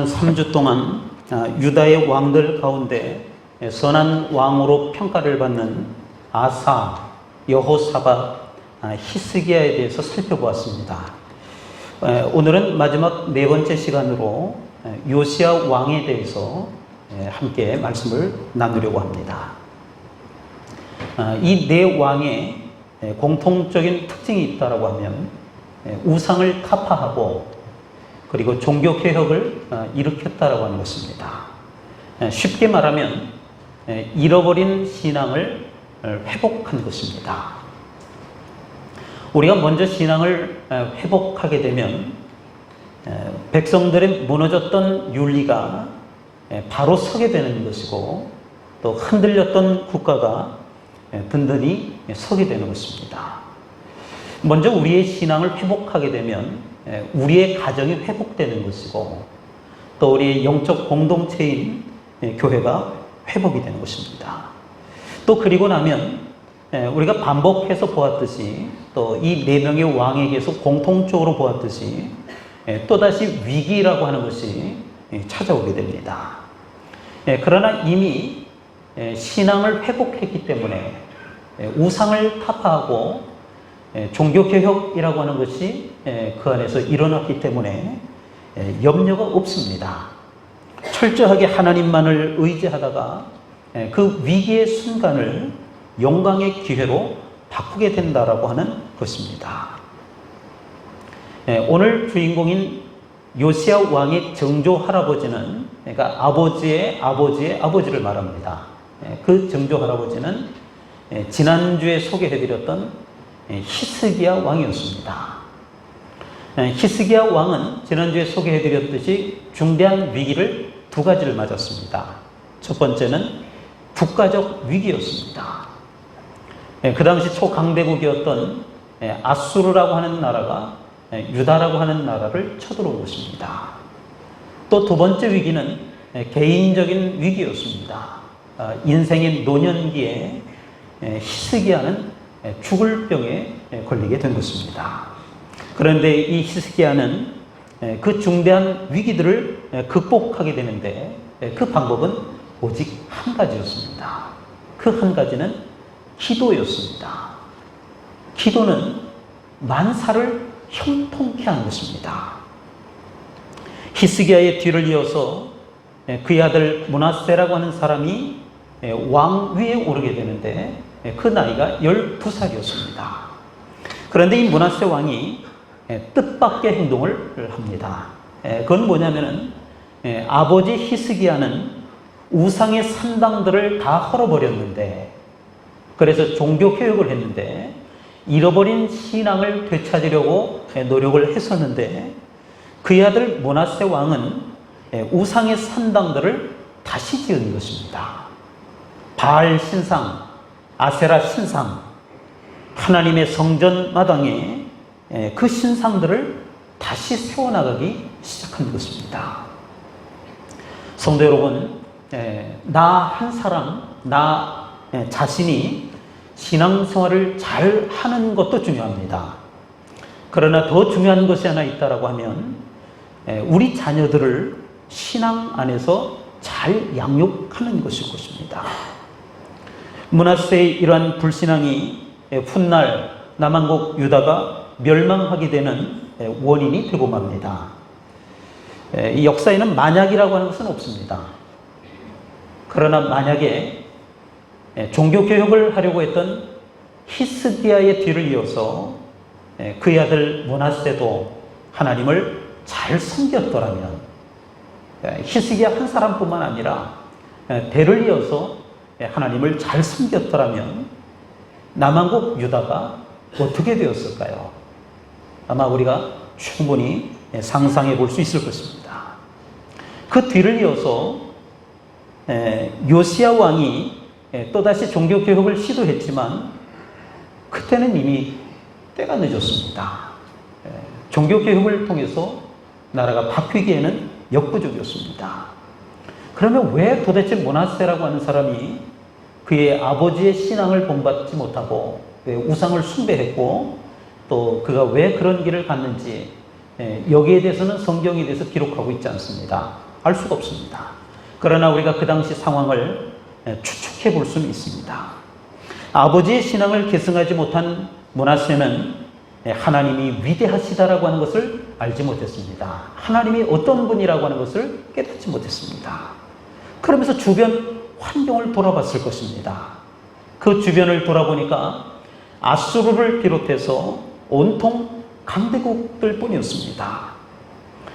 3주 동안 유다의 왕들 가운데 선한 왕으로 평가를 받는 아사, 여호사밧, 히스기야에 대해서 살펴보았습니다. 오늘은 마지막 네 번째 시간으로 요시야 왕에 대해서 함께 말씀을 나누려고 합니다. 이 네 왕의 공통적인 특징이 있다고 하면 우상을 타파하고 그리고 종교개혁을 일으켰다라고 하는 것입니다. 쉽게 말하면 잃어버린 신앙을 회복한 것입니다. 우리가 먼저 신앙을 회복하게 되면 백성들의 무너졌던 윤리가 바로 서게 되는 것이고 또 흔들렸던 국가가 든든히 서게 되는 것입니다. 먼저 우리의 신앙을 회복하게 되면 우리의 가정이 회복되는 것이고 또 우리의 영적 공동체인 교회가 회복이 되는 것입니다. 또 그리고 나면 우리가 반복해서 보았듯이 또 이 네 명의 왕에게서 공통적으로 보았듯이 또다시 위기라고 하는 것이 찾아오게 됩니다. 그러나 이미 신앙을 회복했기 때문에 우상을 타파하고 종교개혁이라고 하는 것이 그 안에서 일어났기 때문에 염려가 없습니다. 철저하게 하나님만을 의지하다가 그 위기의 순간을 영광의 기회로 바꾸게 된다라고 하는 것입니다. 오늘 주인공인 요시야 왕의 정조 할아버지는 그러니까 아버지의 아버지의 아버지를 말합니다. 그 정조 할아버지는 지난주에 소개해드렸던 히스기야 왕이었습니다. 히스기야 왕은 지난주에 소개해드렸듯이 중대한 위기를 두 가지를 맞았습니다. 첫 번째는 국가적 위기였습니다. 그 당시 초강대국이었던 아수르라고 하는 나라가 유다라고 하는 나라를 쳐들어온 것입니다. 또 두 번째 위기는 개인적인 위기였습니다. 인생의 노년기에 히스기야는 죽을 병에 걸리게 된 것입니다. 그런데 이 히스기야는 그 중대한 위기들을 극복하게 되는데 그 방법은 오직 한 가지였습니다. 그 한 가지는 기도였습니다. 기도는 만사를 형통케 하는 것입니다. 히스기야의 뒤를 이어서 그의 아들 므낫세라고 하는 사람이 왕위에 오르게 되는데 그 나이가 12살이었습니다. 그런데 이 므낫세 왕이 뜻밖의 행동을 합니다. 그건 뭐냐면은 아버지 히스기야는 우상의 산당들을 다 헐어버렸는데 그래서 종교개혁을 했는데 잃어버린 신앙을 되찾으려고 노력을 했었는데 그의 아들 므낫세 왕은 우상의 산당들을 다시 지은 것입니다. 바알 신상, 아세라 신상, 하나님의 성전 마당에 그 신상들을 다시 세워나가기 시작한 것입니다. 성도 여러분, 나 한 사람, 나 자신이 신앙생활을 잘 하는 것도 중요합니다. 그러나 더 중요한 것이 하나 있다고 하면 우리 자녀들을 신앙 안에서 잘 양육하는 것일 것입니다. 므낫세의 이러한 불신앙이 훗날 남한국 유다가 멸망하게 되는 원인이 되고 맙니다. 이 역사에는 만약이라고 하는 것은 없습니다. 그러나 만약에 종교개혁을 하려고 했던 히스기야의 뒤를 이어서 그의 아들 므낫세도 하나님을 잘 섬겼더라면 히스기야 한 사람뿐만 아니라 대를 이어서 하나님을 잘 섬겼더라면 남한국 유다가 어떻게 되었을까요? 아마 우리가 충분히 상상해 볼 수 있을 것입니다. 그 뒤를 이어서 요시야 왕이 또다시 종교개혁을 시도했지만 그때는 이미 때가 늦었습니다. 종교개혁을 통해서 나라가 바뀌기에는 역부족이었습니다. 그러면 왜 도대체 므낫세라고 하는 사람이 그의 아버지의 신앙을 본받지 못하고 우상을 숭배했고 또 그가 왜 그런 길을 갔는지 여기에 대해서는 성경에 대해서 기록하고 있지 않습니다. 알 수가 없습니다. 그러나 우리가 그 당시 상황을 추측해 볼 수는 있습니다. 아버지의 신앙을 계승하지 못한 므낫세는 하나님이 위대하시다라고 하는 것을 알지 못했습니다. 하나님이 어떤 분이라고 하는 것을 깨닫지 못했습니다. 그러면서 주변 환경을 돌아봤을 것입니다. 그 주변을 돌아보니까 아수르를 비롯해서 온통 강대국들 뿐이었습니다.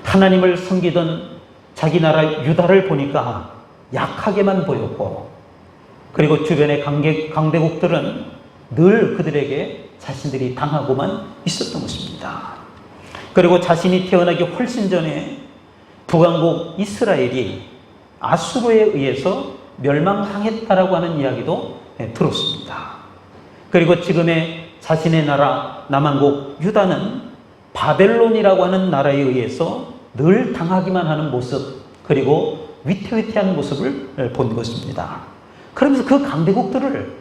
하나님을 섬기던 자기 나라 유다를 보니까 약하게만 보였고, 그리고 주변의 강대국들은 늘 그들에게 자신들이 당하고만 있었던 것입니다. 그리고 자신이 태어나기 훨씬 전에 북왕국 이스라엘이 아수르에 의해서 멸망당했다라고 하는 이야기도 들었습니다. 그리고 지금의 자신의 나라 남왕국 유다는 바벨론이라고 하는 나라에 의해서 늘 당하기만 하는 모습, 그리고 위태위태한 모습을 본 것입니다. 그러면서 그 강대국들을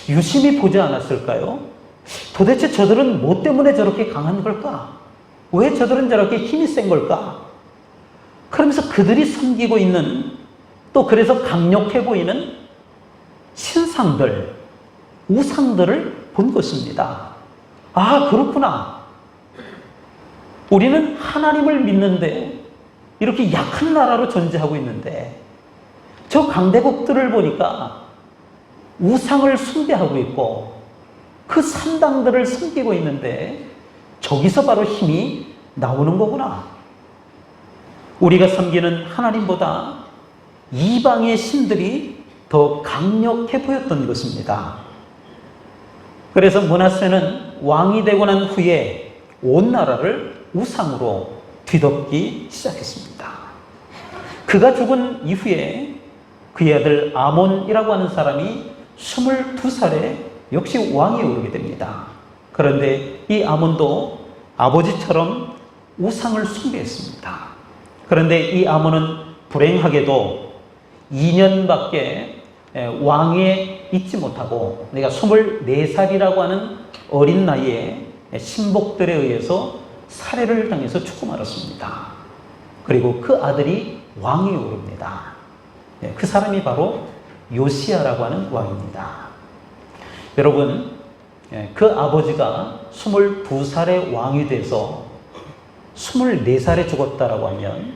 유심히 보지 않았을까요? 도대체 저들은 뭐 때문에 저렇게 강한 걸까? 왜 저들은 저렇게 힘이 센 걸까? 그러면서 그들이 섬기고 있는, 또 그래서 강력해 보이는 신상들, 우상들을 본 것입니다. 아, 그렇구나. 우리는 하나님을 믿는데 이렇게 약한 나라로 존재하고 있는데 저 강대국들을 보니까 우상을 숭배하고 있고 그 산당들을 섬기고 있는데 저기서 바로 힘이 나오는 거구나. 우리가 섬기는 하나님보다 이방의 신들이 더 강력해 보였던 것입니다. 그래서 므낫세는 왕이 되고 난 후에 온 나라를 우상으로 뒤덮기 시작했습니다. 그가 죽은 이후에 그의 아들 아몬이라고 하는 사람이 22살에 역시 왕에 오르게 됩니다. 그런데 이 아몬도 아버지처럼 우상을 숭배했습니다. 그런데 이 아몬은 불행하게도 2년밖에 왕에 있지 못하고, 내가 24살이라고 하는 어린 나이에 신복들에 의해서 살해를 당해서 죽고 말았습니다. 그리고 그 아들이 왕에 오릅니다. 그 사람이 바로 요시야라고 하는 왕입니다. 여러분, 그 아버지가 22살의 왕이 돼서 24살에 죽었다라고 하면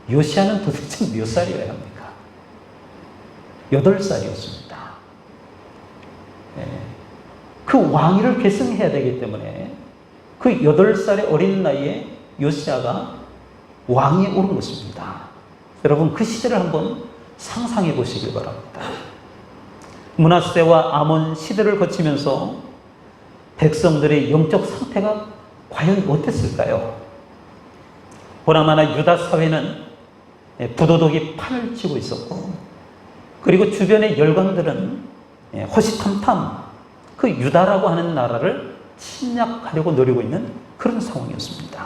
요시야는 도대체 몇 살이어야 합니까? 8살이었습니다. 그 왕위를 계승해야 되기 때문에 그 8살의 어린 나이에 요시야가 왕에 오른 것입니다. 여러분, 그 시대를 한번 상상해 보시길 바랍니다. 므낫세와 아몬 시대를 거치면서 백성들의 영적 상태가 과연 어땠을까요? 보나마나 유다 사회는 부도덕이 판을 치고 있었고, 그리고 주변의 열강들은 호시탐탐 그 유다라고 하는 나라를 침략하려고 노리고 있는 그런 상황이었습니다.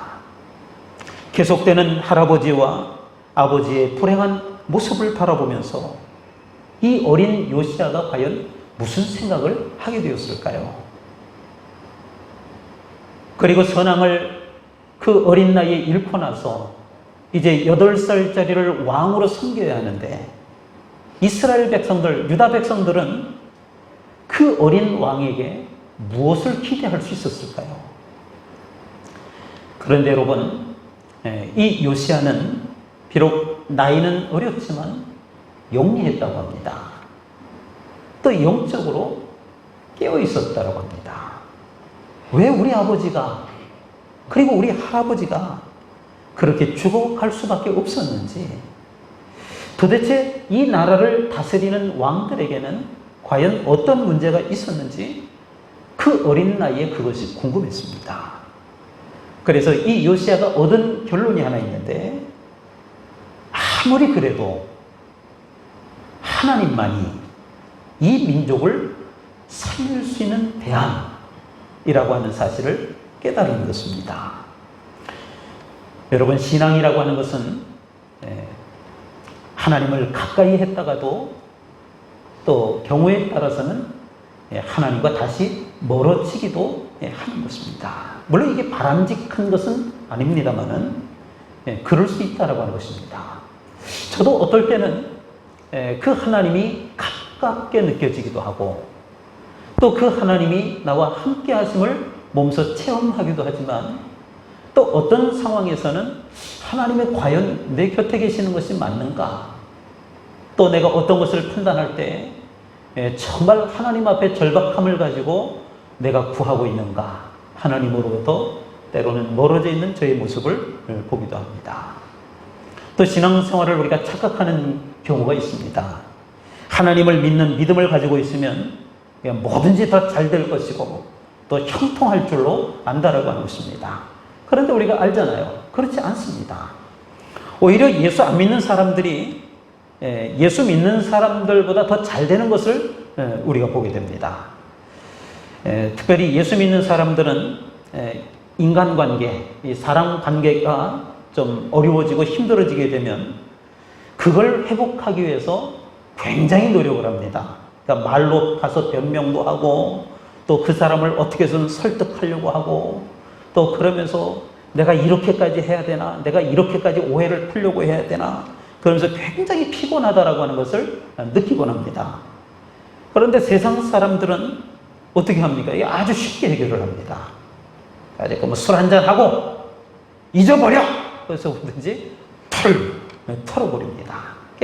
계속되는 할아버지와 아버지의 불행한 모습을 바라보면서 이 어린 요시야가 과연 무슨 생각을 하게 되었을까요? 그리고 선왕을 그 어린 나이에 잃고 나서 이제 8살짜리를 왕으로 섬겨야 하는데, 이스라엘 백성들, 유다 백성들은 그 어린 왕에게 무엇을 기대할 수 있었을까요? 그런데 여러분, 이 요시야는 비록 나이는 어렸지만 영리했다고 합니다. 또 영적으로 깨어 있었다고 합니다. 왜 우리 아버지가, 그리고 우리 할아버지가 그렇게 죽어갈 수밖에 없었는지, 도대체 이 나라를 다스리는 왕들에게는 과연 어떤 문제가 있었는지 그 어린 나이에 그것이 궁금했습니다. 그래서 이 요시야가 얻은 결론이 하나 있는데, 아무리 그래도 하나님만이 이 민족을 살릴 수 있는 대안이라고 하는 사실을 깨달은 것입니다. 여러분, 신앙이라고 하는 것은 하나님을 가까이 했다가도 또 경우에 따라서는 하나님과 다시 멀어지기도 하는 것입니다. 물론 이게 바람직한 것은 아닙니다만은 그럴 수 있다라고 하는 것입니다. 저도 어떨 때는 그 하나님이 가깝게 느껴지기도 하고 또 그 하나님이 나와 함께 하심을 몸소 체험하기도 하지만 또 어떤 상황에서는 하나님이 과연 내 곁에 계시는 것이 맞는가? 또 내가 어떤 것을 판단할 때 정말 하나님 앞에 절박함을 가지고 내가 구하고 있는가? 하나님으로부터 때로는 멀어져 있는 저의 모습을 보기도 합니다. 또 신앙생활을 우리가 착각하는 경우가 있습니다. 하나님을 믿는 믿음을 가지고 있으면 뭐든지 다 잘 될 것이고 또 형통할 줄로 안다라고 하는 것입니다. 그런데 우리가 알잖아요. 그렇지 않습니다. 오히려 예수 안 믿는 사람들이 예수 믿는 사람들보다 더 잘 되는 것을 우리가 보게 됩니다. 특별히 예수 믿는 사람들은 인간관계, 이 사랑관계가 좀 어려워지고 힘들어지게 되면 그걸 회복하기 위해서 굉장히 노력을 합니다. 그러니까 말로 가서 변명도 하고 또 그 사람을 어떻게 해서든 설득하려고 하고 또 그러면서 내가 이렇게까지 해야 되나? 내가 이렇게까지 오해를 풀려고 해야 되나? 그러면서 굉장히 피곤하다라고 하는 것을 느끼곤 합니다. 그런데 세상 사람들은 어떻게 합니까? 아주 쉽게 해결을 합니다. 뭐 술 한잔하고 잊어버려! 그래서 뭐든지 털어버립니다.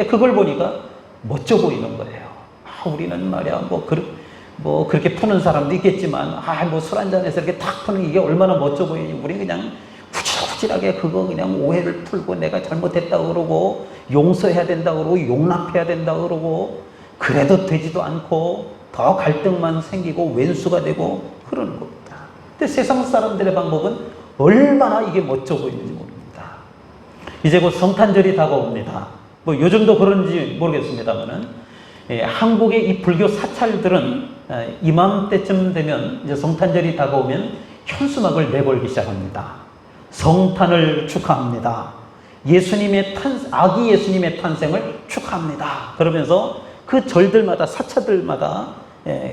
그걸 보니까 멋져 보이는 거예요. 우리는 말이야, 그렇게 푸는 사람도 있겠지만, 뭐 술 한잔해서 이렇게 탁 푸는 이게 얼마나 멋져 보이니. 우리 그냥 후질후질하게 그거 그냥 오해를 풀고 내가 잘못했다고 그러고, 용서해야 된다고 그러고, 용납해야 된다고 그러고, 그래도 되지도 않고, 더 갈등만 생기고, 왼수가 되고, 그러는 겁니다. 근데 세상 사람들의 방법은 얼마나 이게 멋져 보이는지 모릅니다. 이제 곧 성탄절이 다가옵니다. 뭐 요즘도 그런지 모르겠습니다만은, 한국의 이 불교 사찰들은 이맘때쯤 되면 이제 성탄절이 다가오면 현수막을 내걸기 시작합니다. 성탄을 축하합니다. 아기 예수님의 탄생을 축하합니다. 그러면서 그 절들마다 사찰들마다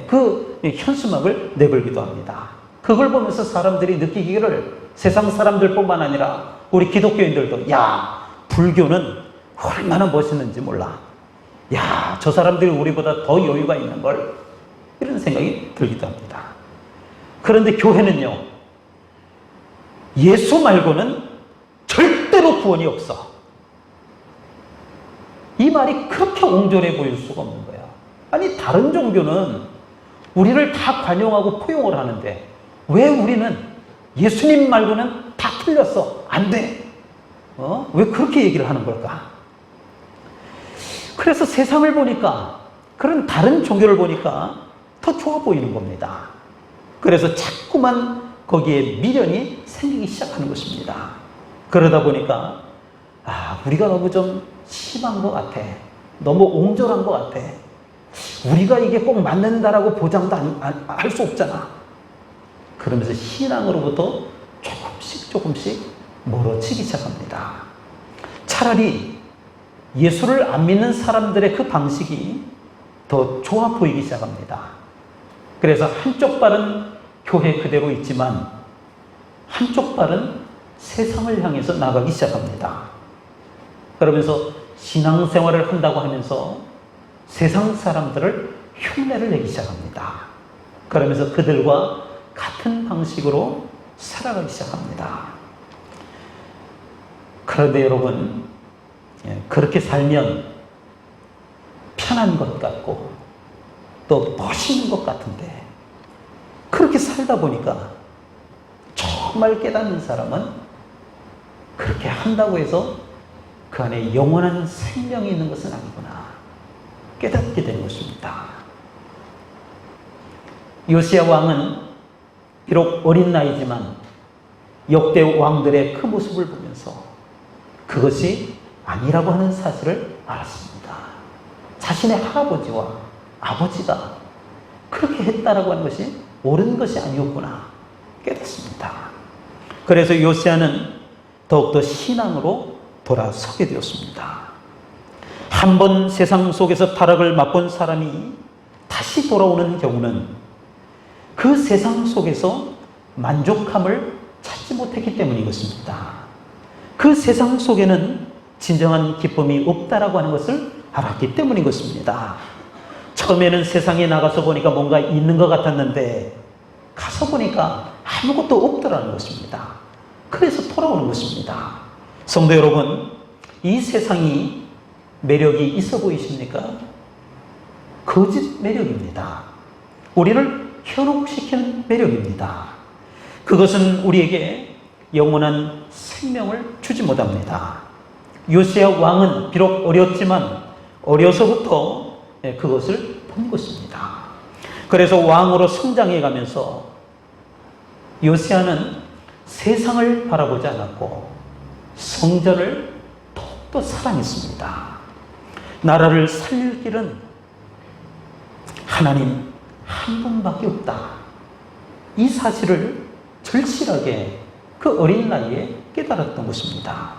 그 현수막을 내걸기도 합니다. 그걸 보면서 사람들이 느끼기를 세상 사람들뿐만 아니라 우리 기독교인들도 불교는 얼마나 멋있는지 몰라. 저 사람들이 우리보다 더 여유가 있는 걸, 이런 생각이 들기도 합니다. 그런데 교회는요, 예수 말고는 절대로 구원이 없어. 이 말이 그렇게 옹졸해 보일 수가 없는 거예요. 아니, 다른 종교는 우리를 다 관용하고 포용을 하는데 왜 우리는 예수님 말고는 다 틀렸어, 안 돼. 왜 그렇게 얘기를 하는 걸까? 그래서 세상을 보니까, 그런 다른 종교를 보니까 더 좋아 보이는 겁니다. 그래서 자꾸만 거기에 미련이 생기기 시작하는 것입니다. 그러다 보니까 우리가 너무 좀 심한 것 같아. 너무 옹졸한 것 같아. 우리가 이게 꼭 맞는다라고 보장도 할 수 없잖아. 그러면서 신앙으로부터 조금씩 멀어지기 시작합니다. 차라리 예수를 안 믿는 사람들의 그 방식이 더 좋아 보이기 시작합니다. 그래서 한쪽 발은 교회 그대로 있지만 한쪽 발은 세상을 향해서 나가기 시작합니다. 그러면서 신앙생활을 한다고 하면서 세상 사람들을 흉내를 내기 시작합니다. 그러면서 그들과 같은 방식으로 살아가기 시작합니다. 그런데 여러분, 그렇게 살면 편한 것 같고 또 멋있는 것 같은데, 그렇게 살다 보니까 정말 깨닫는 사람은 그렇게 한다고 해서 그 안에 영원한 생명이 있는 것은 아니구나 깨닫게 되는 것입니다. 요시야 왕은 비록 어린 나이지만 역대 왕들의 그 모습을 보면서 그것이 아니라고 하는 사실을 알았습니다. 자신의 할아버지와 아버지가 그렇게 했다라고 하는 것이 옳은 것이 아니었구나 깨닫습니다. 그래서 요시야는 더욱더 신앙으로 돌아서게 되었습니다. 한 번 세상 속에서 타락을 맛본 사람이 다시 돌아오는 경우는 그 세상 속에서 만족함을 찾지 못했기 때문인 것입니다. 그 세상 속에는 진정한 기쁨이 없다라고 하는 것을 알았기 때문인 것입니다. 처음에는 세상에 나가서 보니까 뭔가 있는 것 같았는데 가서 보니까 아무것도 없더라는 것입니다. 그래서 돌아오는 것입니다. 성도 여러분, 이 세상이 매력이 있어 보이십니까? 거짓 매력입니다. 우리를 현혹시키는 매력입니다. 그것은 우리에게 영원한 생명을 주지 못합니다. 요시야 왕은 비록 어렸지만 어려서부터 그것을 본 것입니다. 그래서 왕으로 성장해 가면서 요시야는 세상을 바라보지 않았고 성전을 더욱더 사랑했습니다. 나라를 살릴 길은 하나님 한 분밖에 없다. 이 사실을 절실하게 그 어린 나이에 깨달았던 것입니다.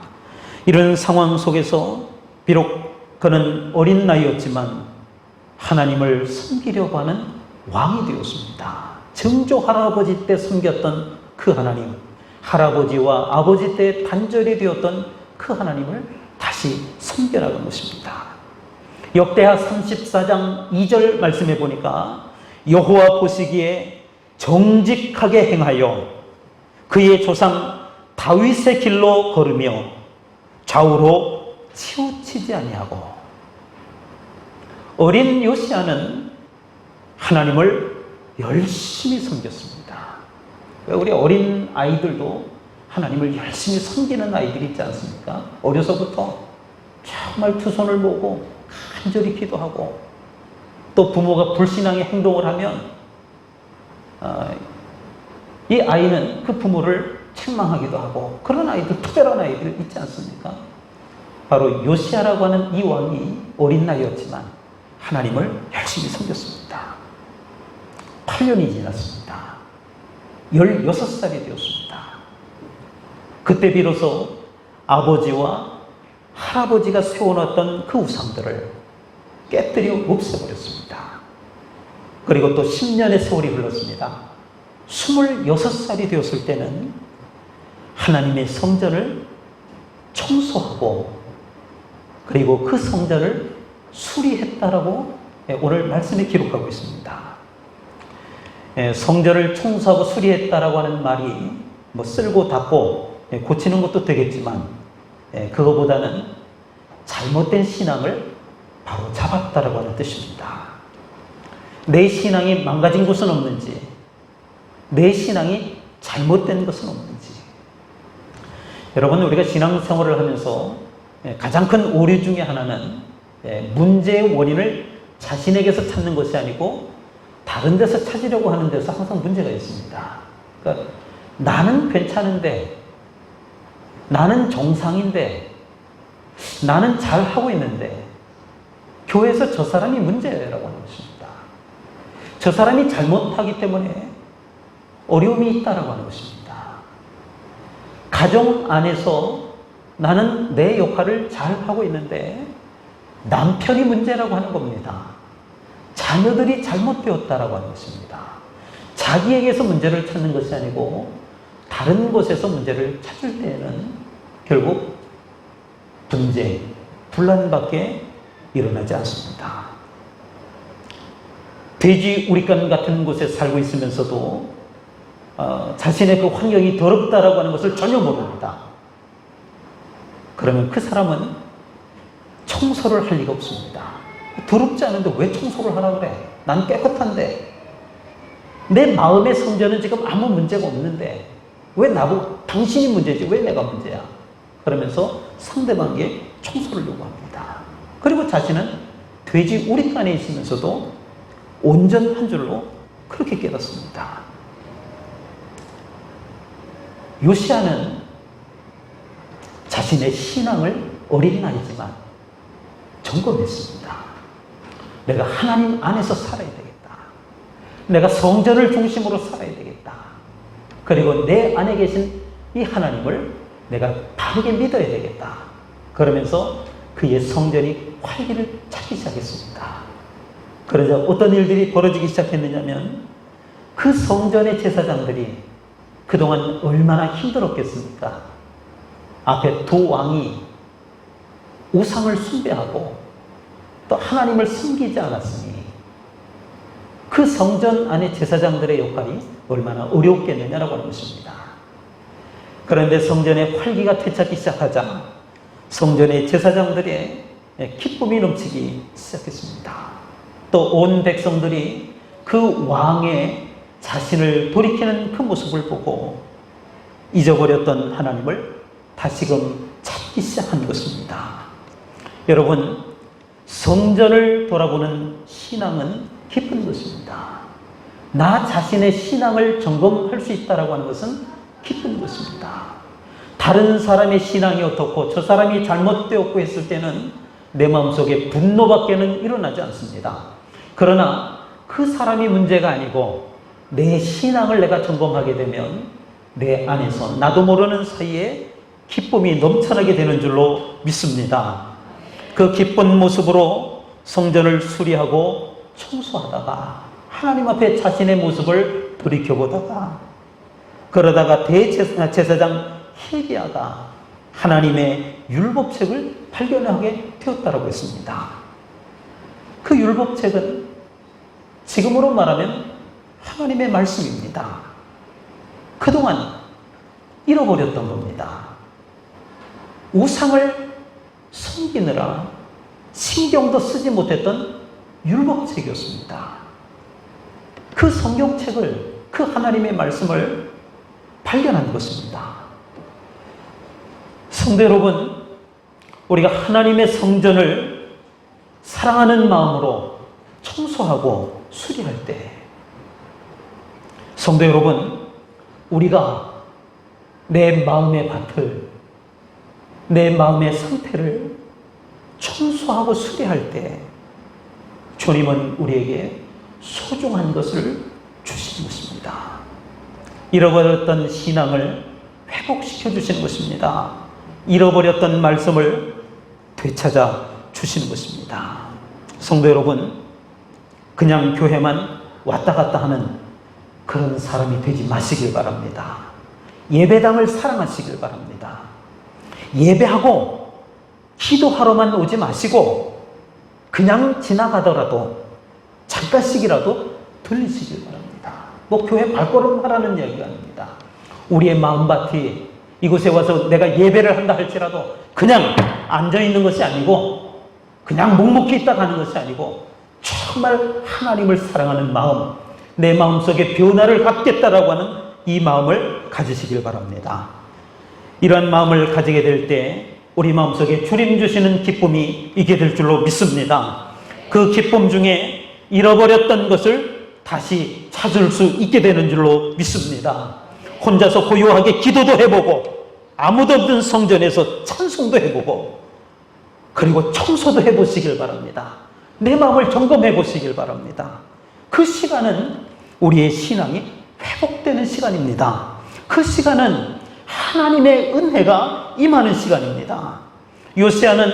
이런 상황 속에서 비록 그는 어린 나이였지만 하나님을 섬기려고 하는 왕이 되었습니다. 정조 할아버지 때 섬겼던 그 하나님, 할아버지와 아버지 때 단절이 되었던 그 하나님을 다시 섬겨나간 것입니다. 역대하 34장 2절 말씀해 보니까 여호와 보시기에 정직하게 행하여 그의 조상 다윗의 길로 걸으며 좌우로 치우치지 아니하고. 어린 요시야는 하나님을 열심히 섬겼습니다. 우리 어린 아이들도 하나님을 열심히 섬기는 아이들이 있지 않습니까? 어려서부터 정말 두 손을 모으고 간절히 기도하고, 또 부모가 불신앙의 행동을 하면 이 아이는 그 부모를 책망하기도 하고, 그런 아이들, 특별한 아이들 있지 않습니까? 바로 요시야라고 하는 이 왕이 어린 나이였지만 하나님을 열심히 섬겼습니다. 8년이 지났습니다. 16살이 되었습니다. 그때 비로소 아버지와 할아버지가 세워놨던 그 우상들을 깨뜨려 없애버렸습니다. 그리고 또 10년의 세월이 흘렀습니다. 26살이 되었을 때는 하나님의 성전을 청소하고, 그리고 그 성전을 수리했다라고 오늘 말씀에 기록하고 있습니다. 성전을 청소하고 수리했다라고 하는 말이 뭐 쓸고 닦고 고치는 것도 되겠지만, 그거보다는 잘못된 신앙을 바로 잡았다라고 하는 뜻입니다. 내 신앙이 망가진 것은 없는지, 내 신앙이 잘못된 것은 없는지. 여러분, 우리가 신앙생활을 하면서 가장 큰 오류 중에 하나는 문제의 원인을 자신에게서 찾는 것이 아니고 다른 데서 찾으려고 하는 데서 항상 문제가 있습니다. 그러니까 나는 괜찮은데, 나는 정상인데, 나는 잘하고 있는데 교회에서 저 사람이 문제라고 하는 것입니다. 저 사람이 잘못하기 때문에 어려움이 있다라고 하는 것입니다. 가정 안에서 나는 내 역할을 잘하고 있는데 남편이 문제라고 하는 겁니다. 자녀들이 잘못되었다라고 하는 것입니다. 자기에게서 문제를 찾는 것이 아니고 다른 곳에서 문제를 찾을 때에는 결국 분쟁, 분란밖에 일어나지 않습니다. 돼지 우리간 같은 곳에 살고 있으면서도 자신의 그 환경이 더럽다라고 하는 것을 전혀 모릅니다. 그러면 그 사람은 청소를 할 리가 없습니다. 더럽지 않은데 왜 청소를 하라 그래? 난 깨끗한데. 내 마음의 성전은 지금 아무 문제가 없는데 왜 나보고 당신이 문제지 왜 내가 문제야? 그러면서 상대방에게 청소를 요구합니다. 그리고 자신은 돼지 우리간에 있으면서도 온전한 줄로 그렇게 깨닫습니다. 요시야는 자신의 신앙을 어린 나이지만 점검했습니다. 내가 하나님 안에서 살아야 되겠다. 내가 성전을 중심으로 살아야 되겠다. 그리고 내 안에 계신 이 하나님을 내가 바르게 믿어야 되겠다. 그러면서 그의 성전이 활기를 차기 시작했습니다. 그러자 어떤 일들이 벌어지기 시작했느냐면 그 성전의 제사장들이 그동안 얼마나 힘들었겠습니까? 앞에 두 왕이 우상을 숭배하고 또 하나님을 섬기지 않았으니 그 성전 안의 제사장들의 역할이 얼마나 어려웠겠느냐라고 하는 것입니다. 그런데 성전의 활기가 되찾기 시작하자 성전의 제사장들의 기쁨이 넘치기 시작했습니다. 또 온 백성들이 그 왕의 자신을 돌이키는 그 모습을 보고 잊어버렸던 하나님을 다시금 찾기 시작한 것입니다. 여러분, 성전을 돌아보는 신앙은 기쁜 것입니다. 나 자신의 신앙을 점검할 수 있다고 하는 것은 기쁜 것입니다. 다른 사람의 신앙이 어떻고 저 사람이 잘못되었고 했을 때는 내 마음속에 분노밖에는 일어나지 않습니다. 그러나 그 사람이 문제가 아니고 내 신앙을 내가 점검하게 되면 내 안에서 나도 모르는 사이에 기쁨이 넘쳐나게 되는 줄로 믿습니다. 그 기쁜 모습으로 성전을 수리하고 청소하다가 하나님 앞에 자신의 모습을 돌이켜보다가 그러다가 대제사장 hil기야가 하나님의 율법책을 발견하게 되었다고 했습니다. 그 율법책은 지금으로 말하면 하나님의 말씀입니다. 그동안 잃어버렸던 겁니다. 우상을 섬기느라 신경도 쓰지 못했던 율법책이었습니다. 그 성경책을, 그 하나님의 말씀을 발견한 것입니다. 성도 여러분, 우리가 하나님의 성전을 사랑하는 마음으로 청소하고 수리할 때, 성도 여러분, 우리가 내 마음의 밭을, 내 마음의 상태를 청소하고 수리할 때 주님은 우리에게 소중한 것을 주시는 것입니다. 잃어버렸던 신앙을 회복시켜 주시는 것입니다. 잃어버렸던 말씀을 되찾아 주시는 것입니다. 성도 여러분, 그냥 교회만 왔다 갔다 하는 그런 사람이 되지 마시길 바랍니다. 예배당을 사랑하시길 바랍니다. 예배하고 기도하러만 오지 마시고 그냥 지나가더라도 잠깐씩이라도 들리시길 바랍니다. 뭐 교회 발걸음하라는 이야기가 아닙니다. 우리의 마음밭이 이곳에 와서 내가 예배를 한다 할지라도 그냥 앉아있는 것이 아니고 그냥 묵묵히 있다 가는 것이 아니고 정말 하나님을 사랑하는 마음, 내 마음속에 변화를 갖겠다라고 하는 이 마음을 가지시길 바랍니다. 이러한 마음을 가지게 될 때 우리 마음속에 주님 주시는 기쁨이 있게 될 줄로 믿습니다. 그 기쁨 중에 잃어버렸던 것을 다시 찾을 수 있게 되는 줄로 믿습니다. 혼자서 고요하게 기도도 해보고 아무도 없는 성전에서 찬송도 해보고 그리고 청소도 해보시길 바랍니다. 내 마음을 점검해 보시길 바랍니다. 그 시간은 우리의 신앙이 회복되는 시간입니다. 그 시간은 하나님의 은혜가 임하는 시간입니다. 요시야는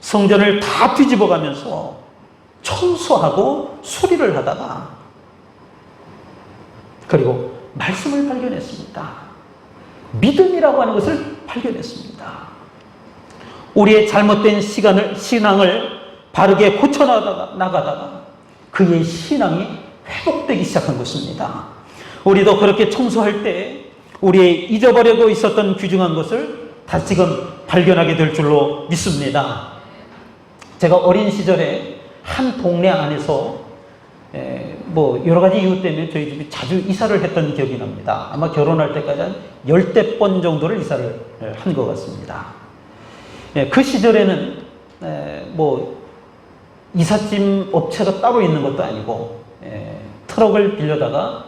성전을 다 뒤집어가면서 청소하고 수리를 하다가 그리고 말씀을 발견했습니다. 믿음이라고 하는 것을 발견했습니다. 우리의 잘못된 신앙을 바르게 고쳐나가다가 그의 신앙이 회복되기 시작한 것입니다. 우리도 그렇게 청소할 때 우리의 잊어버리고 있었던 귀중한 것을 다시금 발견하게 될 줄로 믿습니다. 제가 어린 시절에 한 동네 안에서 뭐 여러 가지 이유 때문에 저희 집이 자주 이사를 했던 기억이 납니다. 아마 결혼할 때까지 한 10대 번 정도를 이사를 한 것 같습니다. 그 시절에는 뭐 이삿짐 업체가 따로 있는 것도 아니고 트럭을 빌려다가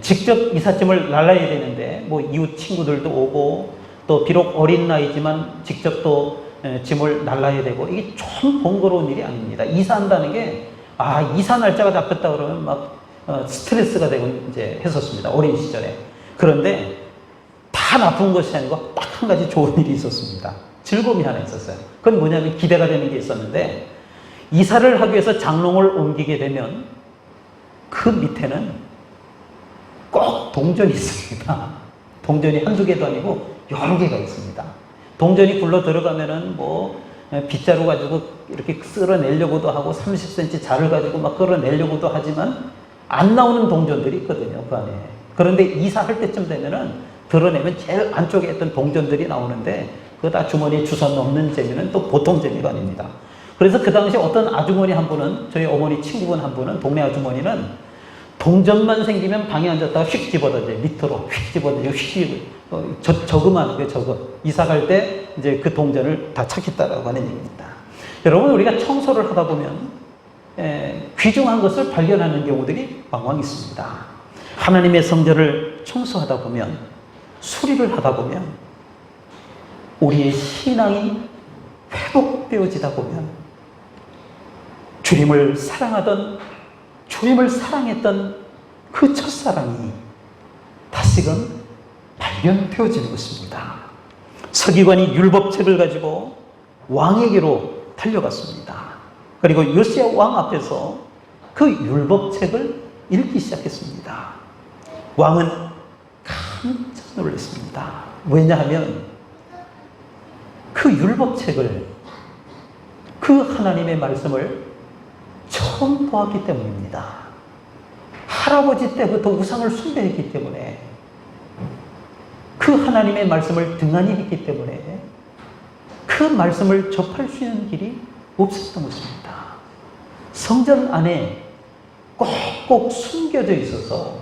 직접 이삿짐을 날라야 되는데 뭐 이웃 친구들도 오고 또 비록 어린 나이지만 직접 또 짐을 날라야 되고 이게 좀 번거로운 일이 아닙니다. 이사한다는 게 이사 날짜가 잡혔다 그러면 막 스트레스가 되고 이제 했었습니다. 어린 시절에. 그런데 다 나쁜 것이 아니고 딱 한 가지 좋은 일이 있었습니다. 즐거움이 하나 있었어요. 그건 뭐냐면 기대가 되는 게 있었는데 이사를 하기 위해서 장롱을 옮기게 되면 그 밑에는 꼭 동전이 있습니다. 동전이 한두 개도 아니고 여러 개가 있습니다. 동전이 굴러 들어가면은 뭐 빗자루 가지고 이렇게 쓸어내려고도 하고 30cm 자를 가지고 막 끌어내려고도 하지만 안 나오는 동전들이 있거든요, 그 안에. 그런데 이사할 때쯤 되면은 드러내면 제일 안쪽에 있던 동전들이 나오는데 그거 다 주머니에 주워 넣는 재미는 또 보통 재미가 아닙니다. 그래서 그 당시 어떤 아주머니 한 분은, 저희 어머니 친구분 한 분은, 동네 아주머니는 동전만 생기면 방에 앉았다가 휙 집어던져요. 밑으로 휙 집어던지고 저금하는 거예요, 저금. 이사 갈 때 이제 그 동전을 다 찾겠다라고 하는 얘기입니다. 여러분, 우리가 청소를 하다 보면 귀중한 것을 발견하는 경우들이 왕왕 있습니다. 하나님의 성전을 청소하다 보면, 수리를 하다 보면, 우리의 신앙이 회복되어지다 보면, 주님을 사랑했던 그 첫사랑이 다시금 발견되어지는 것입니다. 서기관이 율법책을 가지고 왕에게로 달려갔습니다. 그리고 요시야 왕 앞에서 그 율법책을 읽기 시작했습니다. 왕은 깜짝 놀랐습니다. 왜냐하면 그 율법책을, 그 하나님의 말씀을 처음 보았기 때문입니다. 할아버지 때부터 우상을 숭배했기 때문에, 그 하나님의 말씀을 등한히 했기 때문에 그 말씀을 접할 수 있는 길이 없었던 것입니다. 성전 안에 꼭꼭 숨겨져 있어서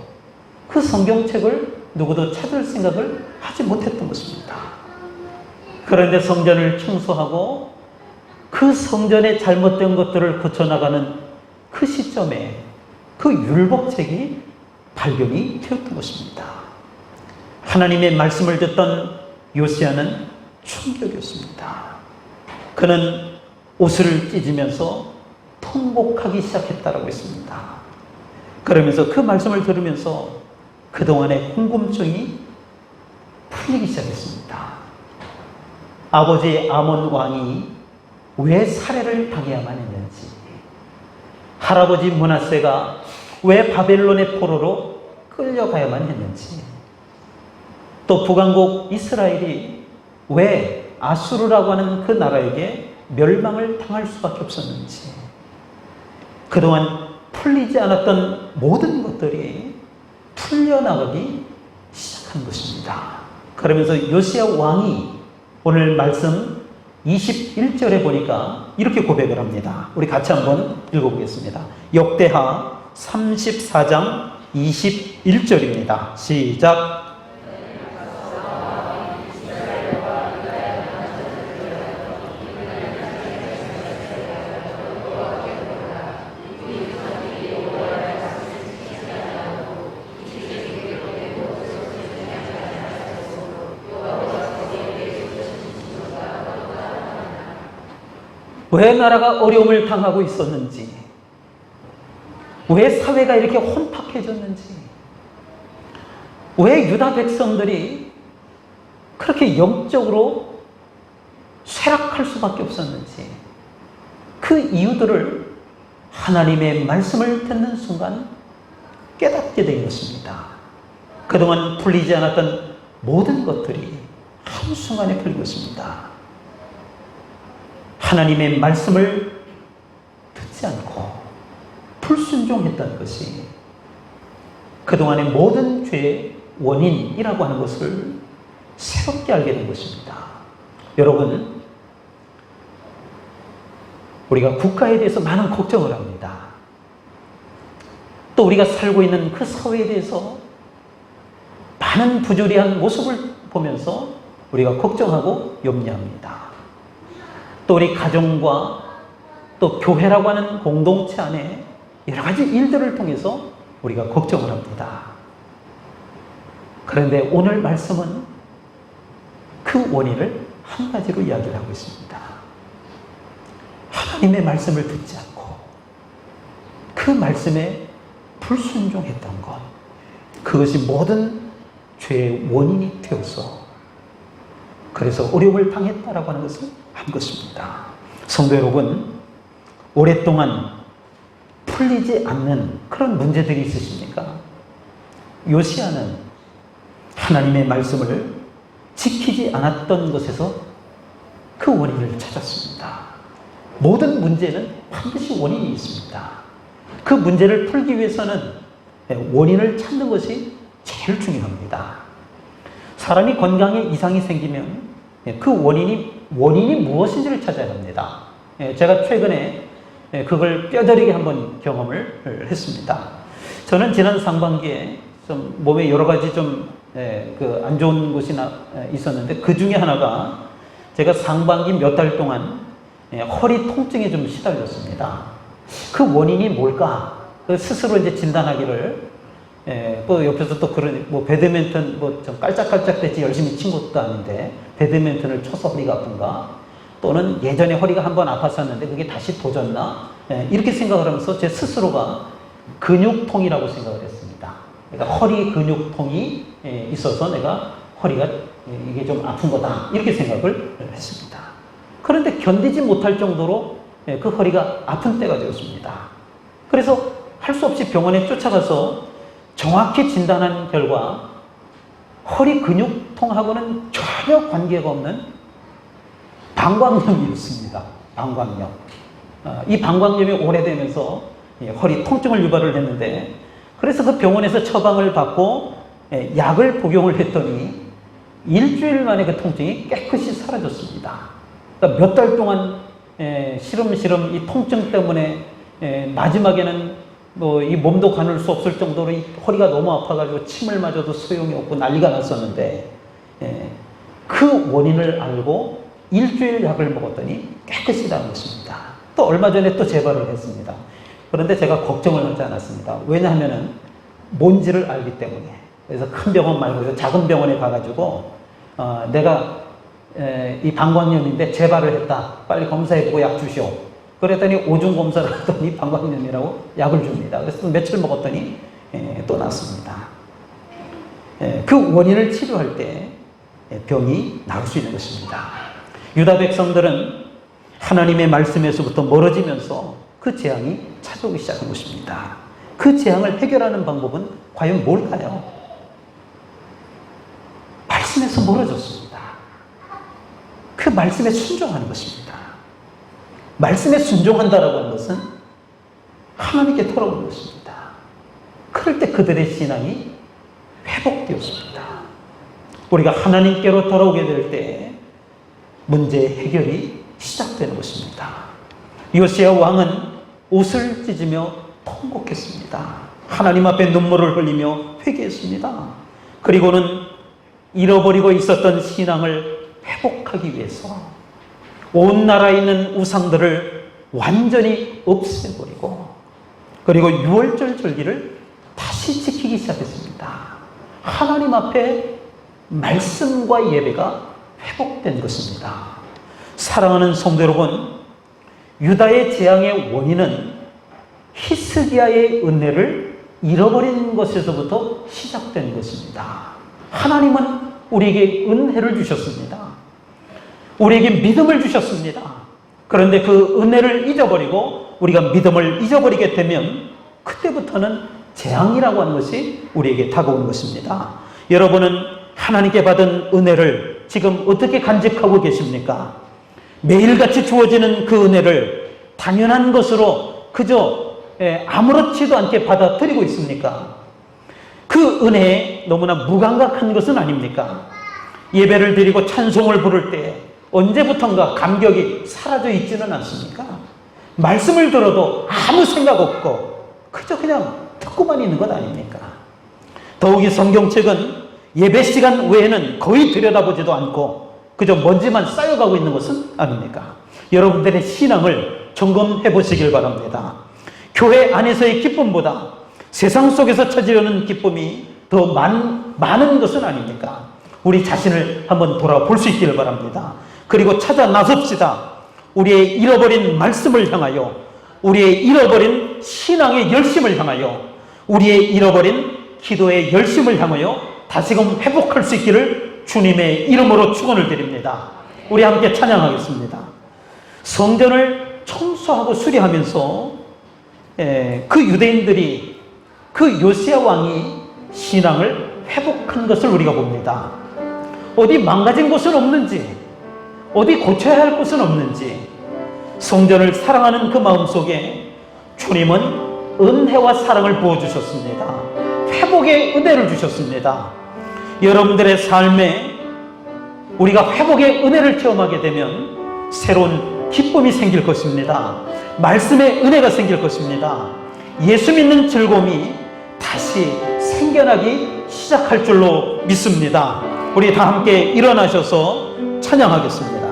그 성경책을 누구도 찾을 생각을 하지 못했던 것입니다. 그런데 성전을 청소하고 그 성전에 잘못된 것들을 고쳐나가는 그 시점에 그 율법책이 발견이 되었던 것입니다. 하나님의 말씀을 듣던 요시야는 충격이었습니다. 그는 옷을 찢으면서 통곡하기 시작했다라고 했습니다. 그러면서 그 말씀을 들으면서 그동안의 궁금증이 풀리기 시작했습니다. 아버지 아몬 왕이 왜 살해를 당해야만 했는지, 할아버지 므낫세가 왜 바벨론의 포로로 끌려가야만 했는지, 또 북왕국 이스라엘이 왜 아수르라고 하는 그 나라에게 멸망을 당할 수밖에 없었는지, 그동안 풀리지 않았던 모든 것들이 풀려나가기 시작한 것입니다. 그러면서 요시야 왕이 오늘 말씀 21절에 보니까 이렇게 고백을 합니다. 우리 같이 한번 읽어보겠습니다. 역대하 34장 21절입니다. 시작. 왜 나라가 어려움을 당하고 있었는지, 왜 사회가 이렇게 혼탁해졌는지, 왜 유다 백성들이 그렇게 영적으로 쇠락할 수밖에 없었는지, 그 이유들을 하나님의 말씀을 듣는 순간 깨닫게 된 것입니다. 그동안 풀리지 않았던 모든 것들이 한순간에 풀린 것입니다. 하나님의 말씀을 듣지 않고 불순종했던 것이 그동안의 모든 죄의 원인이라고 하는 것을 새롭게 알게 된 것입니다. 여러분, 우리가 국가에 대해서 많은 걱정을 합니다. 또 우리가 살고 있는 그 사회에 대해서 많은 부조리한 모습을 보면서 우리가 걱정하고 염려합니다. 또 우리 가정과 또 교회라고 하는 공동체 안에 여러 가지 일들을 통해서 우리가 걱정을 합니다. 그런데 오늘 말씀은 그 원인을 한 가지로 이야기를 하고 있습니다. 하나님의 말씀을 듣지 않고 그 말씀에 불순종했던 것, 그것이 모든 죄의 원인이 되어서 그래서 어려움을 당했다라고 하는 것을 한 것입니다. 성도 여러분, 오랫동안 풀리지 않는 그런 문제들이 있으십니까? 요시야는 하나님의 말씀을 지키지 않았던 것에서 그 원인을 찾았습니다. 모든 문제는 반드시 원인이 있습니다. 그 문제를 풀기 위해서는 원인을 찾는 것이 제일 중요합니다. 사람이 건강에 이상이 생기면 그 원인이 무엇인지를 찾아야 합니다. 제가 최근에 그걸 뼈저리게 한번 경험을 했습니다. 저는 지난 상반기에 좀 몸에 여러 가지 좀 안 좋은 것이 있었는데 그 중에 하나가 제가 상반기 몇 달 동안 허리 통증에 좀 시달렸습니다. 그 원인이 뭘까? 스스로 이제 진단하기를 또 옆에서 또 그런 배드민턴 좀 깔짝깔짝 대지 열심히 친 것도 아닌데 배드민턴을 쳐서 허리가 아픈가? 또는 예전에 허리가 한번 아팠었는데 그게 다시 도졌나? 이렇게 생각을 하면서 제 스스로가 근육통이라고 생각을 했습니다. 그러니까 허리 근육통이 있어서 내가 허리가 이게 좀 아픈 거다 이렇게 생각을 했습니다. 그런데 견디지 못할 정도로 그 허리가 아픈 때가 되었습니다. 그래서 할 수 없이 병원에 쫓아가서 정확히 진단한 결과 허리 근육통하고는 전혀 관계가 없는 방광염이었습니다. 방광염. 이 방광염이 오래되면서 허리 통증을 유발을 했는데 그래서 그 병원에서 처방을 받고 약을 복용을 했더니 일주일 만에 그 통증이 깨끗이 사라졌습니다. 그러니까 몇 달 동안 시름시름 이 통증 때문에 마지막에는 이 몸도 가눌 수 없을 정도로 이 허리가 너무 아파가지고 침을 맞아도 소용이 없고 난리가 났었는데 그 원인을 알고 일주일 약을 먹었더니 깨끗이 나았습니다. 또 얼마 전에 또 재발을 했습니다. 그런데 제가 걱정을 하지 않았습니다. 왜냐하면은 뭔지를 알기 때문에. 그래서 큰 병원 말고 작은 병원에 가가지고 내가 이 방광염인데 재발을 했다. 빨리 검사해보고 약 주시오. 그랬더니 오줌 검사를 했더니 방광염이라고 약을 줍니다. 그래서 며칠 먹었더니 또 났습니다. 그 원인을 치료할 때 병이 나을 수 있는 것입니다. 유다 백성들은 하나님의 말씀에서부터 멀어지면서 그 재앙이 찾아오기 시작한 것입니다. 그 재앙을 해결하는 방법은 과연 뭘까요? 말씀에서 멀어졌습니다. 그 말씀에 순종하는 것입니다. 말씀에 순종한다라고 하는 것은 하나님께 돌아오는 것입니다. 그럴 때 그들의 신앙이 회복되었습니다. 우리가 하나님께로 돌아오게 될 때 문제의 해결이 시작되는 것입니다. 요시야 왕은 옷을 찢으며 통곡했습니다. 하나님 앞에 눈물을 흘리며 회개했습니다. 그리고는 잃어버리고 있었던 신앙을 회복하기 위해서 온 나라에 있는 우상들을 완전히 없애버리고 그리고 유월절 절기를 다시 지키기 시작했습니다. 하나님 앞에 말씀과 예배가 회복된 것입니다. 사랑하는 성도 여러분, 유다의 재앙의 원인은 히스기야의 은혜를 잃어버린 것에서부터 시작된 것입니다. 하나님은 우리에게 은혜를 주셨습니다. 우리에게 믿음을 주셨습니다. 그런데 그 은혜를 잊어버리고 우리가 믿음을 잊어버리게 되면 그때부터는 재앙이라고 하는 것이 우리에게 다가오는 것입니다. 여러분은 하나님께 받은 은혜를 지금 어떻게 간직하고 계십니까? 매일같이 주어지는 그 은혜를 당연한 것으로 그저 아무렇지도 않게 받아들이고 있습니까? 그 은혜에 너무나 무감각한 것은 아닙니까? 예배를 드리고 찬송을 부를 때 언제부턴가 감격이 사라져 있지는 않습니까? 말씀을 들어도 아무 생각 없고 그저 그냥 듣고만 있는 것 아닙니까? 더욱이 성경책은 예배 시간 외에는 거의 들여다보지도 않고 그저 먼지만 쌓여가고 있는 것은 아닙니까? 여러분들의 신앙을 점검해 보시길 바랍니다. 교회 안에서의 기쁨보다 세상 속에서 찾으려는 기쁨이 더 많은 것은 아닙니까? 우리 자신을 한번 돌아볼 수 있기를 바랍니다. 그리고 찾아 나섭시다. 우리의 잃어버린 말씀을 향하여, 우리의 잃어버린 신앙의 열심을 향하여, 우리의 잃어버린 기도의 열심을 향하여 다시금 회복할 수 있기를 주님의 이름으로 축원을 드립니다. 우리 함께 찬양하겠습니다. 성전을 청소하고 수리하면서 그 유대인들이 그 요시야 왕이 신앙을 회복한 것을 우리가 봅니다. 어디 망가진 곳은 없는지, 어디 고쳐야 할 곳은 없는지, 성전을 사랑하는 그 마음속에 주님은 은혜와 사랑을 부어주셨습니다. 회복의 은혜를 주셨습니다. 여러분들의 삶에 우리가 회복의 은혜를 체험하게 되면 새로운 기쁨이 생길 것입니다. 말씀의 은혜가 생길 것입니다. 예수 믿는 즐거움이 다시 생겨나기 시작할 줄로 믿습니다. 우리 다 함께 일어나셔서 찬양하겠습니다.